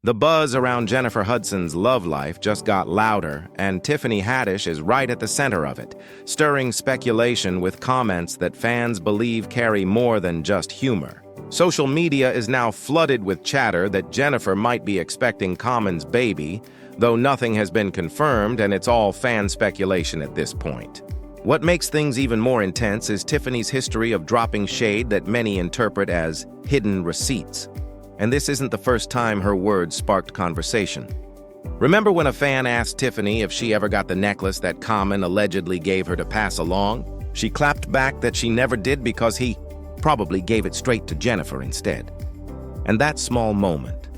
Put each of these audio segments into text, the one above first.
The buzz around Jennifer Hudson's love life just got louder, and Tiffany Haddish is right at the center of it, stirring speculation with comments that fans believe carry more than just humor. Social media is now flooded with chatter that Jennifer might be expecting Common's baby, though nothing has been confirmed and it's all fan speculation at this point. What makes things even more intense is Tiffany's history of dropping shade that many interpret as hidden receipts. And this isn't the first time her words sparked conversation. Remember when a fan asked Tiffany if she ever got the necklace that Common allegedly gave her to pass along? She clapped back that she never did because he probably gave it straight to Jennifer instead. And that small moment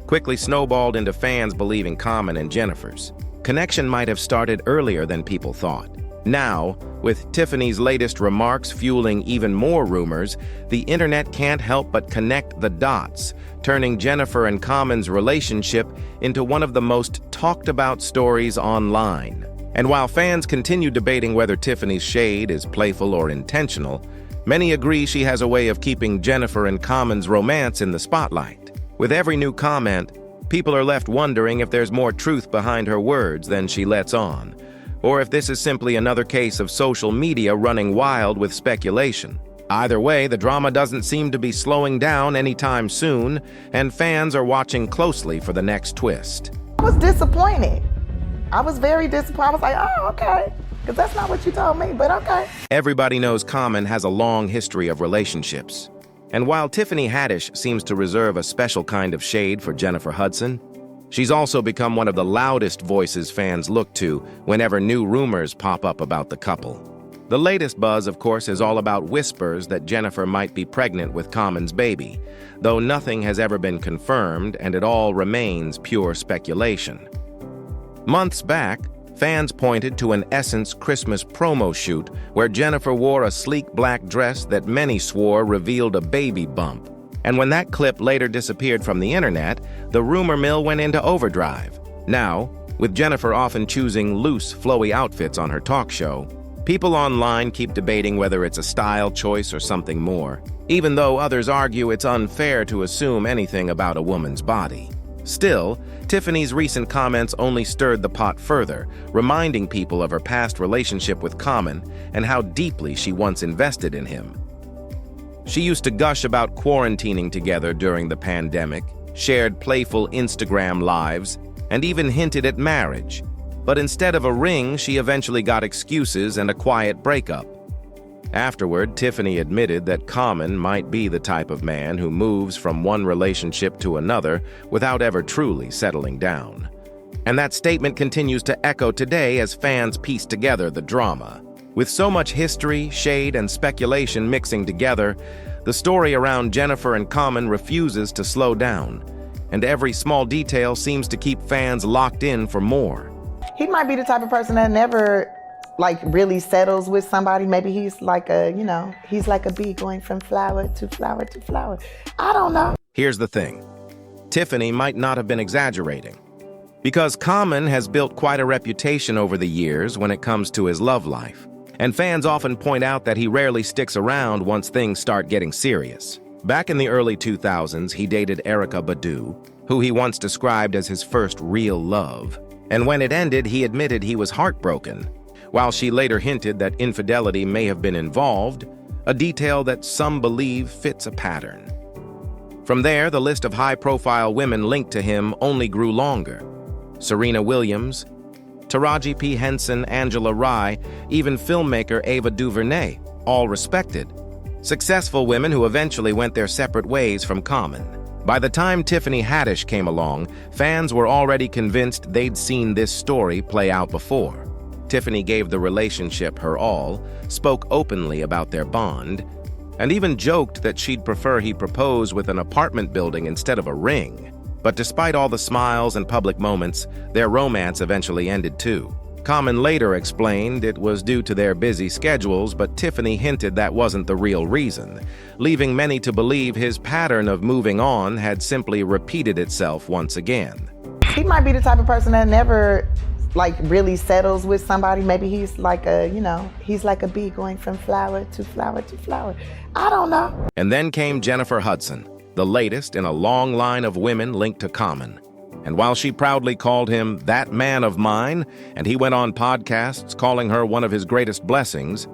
quickly snowballed into fans believing Common and Jennifer's connection might have started earlier than people thought. Now, with Tiffany's latest remarks fueling even more rumors, the internet can't help but connect the dots, turning Jennifer and Common's relationship into one of the most talked about stories online. And while fans continue debating whether Tiffany's shade is playful or intentional, many agree she has a way of keeping Jennifer and Common's romance in the spotlight. With every new comment, people are left wondering if there's more truth behind her words than she lets on, or if this is simply another case of social media running wild with speculation. Either way, the drama doesn't seem to be slowing down anytime soon, and fans are watching closely for the next twist. I was disappointed. I was very disappointed. I was like, oh, okay, because that's not what you told me, but okay. Everybody knows Common has a long history of relationships. And while Tiffany Haddish seems to reserve a special kind of shade for Jennifer Hudson, she's also become one of the loudest voices fans look to whenever new rumors pop up about the couple. The latest buzz, of course, is all about whispers that Jennifer might be pregnant with Common's baby, though nothing has ever been confirmed and it all remains pure speculation. Months back, fans pointed to an Essence Christmas promo shoot where Jennifer wore a sleek black dress that many swore revealed a baby bump. And when that clip later disappeared from the internet, the rumor mill went into overdrive. Now, with Jennifer often choosing loose, flowy outfits on her talk show, people online keep debating whether it's a style choice or something more, even though others argue it's unfair to assume anything about a woman's body. Still, Tiffany's recent comments only stirred the pot further, reminding people of her past relationship with Common and how deeply she once invested in him. She used to gush about quarantining together during the pandemic, shared playful Instagram lives, and even hinted at marriage. But instead of a ring, she eventually got excuses and a quiet breakup. Afterward, Tiffany admitted that Common might be the type of man who moves from one relationship to another without ever truly settling down. And that statement continues to echo today as fans piece together the drama. With so much history, shade, and speculation mixing together, the story around Jennifer and Common refuses to slow down, and every small detail seems to keep fans locked in for more. He might be the type of person that never, really settles with somebody. Maybe he's like he's like a bee going from flower to flower to flower. I don't know. Here's the thing. Tiffany might not have been exaggerating, because Common has built quite a reputation over the years when it comes to his love life. And fans often point out that he rarely sticks around once things start getting serious. Back in the early 2000s, he dated Erykah Badu, who he once described as his first real love. And when it ended, he admitted he was heartbroken, while she later hinted that infidelity may have been involved, a detail that some believe fits a pattern. From there, the list of high-profile women linked to him only grew longer. Serena Williams, Taraji P. Henson, Angela Rye, even filmmaker Ava DuVernay, all respected. Successful women who eventually went their separate ways from Common. By the time Tiffany Haddish came along, fans were already convinced they'd seen this story play out before. Tiffany gave the relationship her all, spoke openly about their bond, and even joked that she'd prefer he propose with an apartment building instead of a ring. But despite all the smiles and public moments, their romance eventually ended too. Common later explained it was due to their busy schedules, but Tiffany hinted that wasn't the real reason, leaving many to believe his pattern of moving on had simply repeated itself once again. He might be the type of person that never really settles with somebody. Maybe he's like he's like a bee going from flower to flower to flower. I don't know. And then came Jennifer Hudson, the latest in a long line of women linked to Common. And while she proudly called him "that man of mine," and he went on podcasts calling her one of his greatest blessings,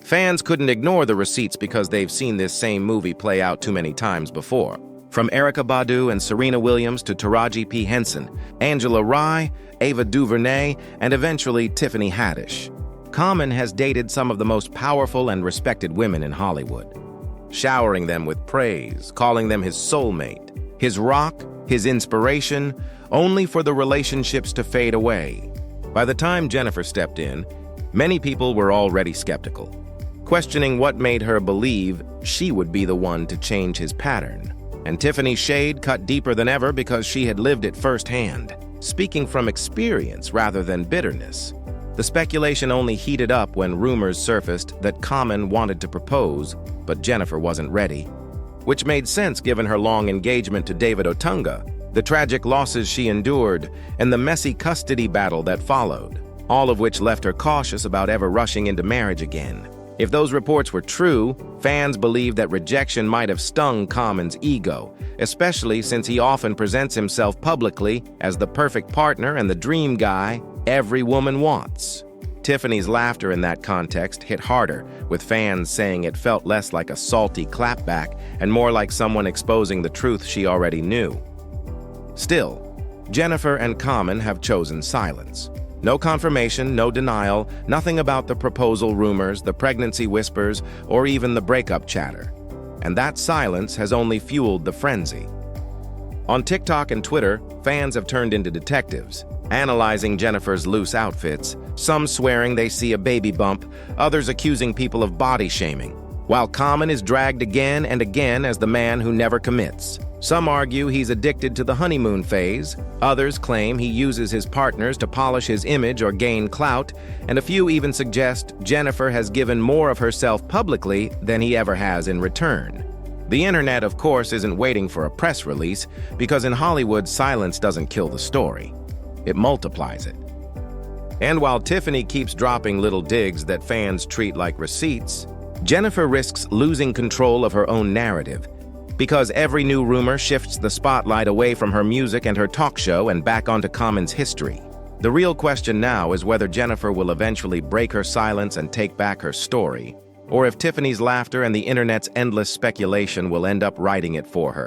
fans couldn't ignore the receipts because they've seen this same movie play out too many times before. From Erykah Badu and Serena Williams to Taraji P. Henson, Angela Rye, Ava DuVernay, and eventually Tiffany Haddish, Common has dated some of the most powerful and respected women in Hollywood, showering them with praise, calling them his soulmate, his rock, his inspiration, only for the relationships to fade away. By the time Jennifer stepped in, many people were already skeptical, questioning what made her believe she would be the one to change his pattern. And Tiffany's shade cut deeper than ever because she had lived it firsthand, speaking from experience rather than bitterness. The speculation only heated up when rumors surfaced that Common wanted to propose, but Jennifer wasn't ready, which made sense given her long engagement to David Otunga, the tragic losses she endured, and the messy custody battle that followed, all of which left her cautious about ever rushing into marriage again. If those reports were true, fans believed that rejection might have stung Common's ego, especially since he often presents himself publicly as the perfect partner and the dream guy every woman wants. Tiffany's laughter in that context hit harder, with fans saying it felt less like a salty clapback and more like someone exposing the truth she already knew. Still, Jennifer and Common have chosen silence. No confirmation, no denial, nothing about the proposal rumors, the pregnancy whispers, or even the breakup chatter. And that silence has only fueled the frenzy. On TikTok and Twitter, fans have turned into detectives, analyzing Jennifer's loose outfits, some swearing they see a baby bump, others accusing people of body shaming, while Common is dragged again and again as the man who never commits. Some argue he's addicted to the honeymoon phase, others claim he uses his partners to polish his image or gain clout, and a few even suggest Jennifer has given more of herself publicly than he ever has in return. The internet, of course, isn't waiting for a press release, because in Hollywood, silence doesn't kill the story. It multiplies it. And while Tiffany keeps dropping little digs that fans treat like receipts, Jennifer risks losing control of her own narrative, because every new rumor shifts the spotlight away from her music and her talk show and back onto Common's history. The real question now is whether Jennifer will eventually break her silence and take back her story, or if Tiffany's laughter and the internet's endless speculation will end up writing it for her.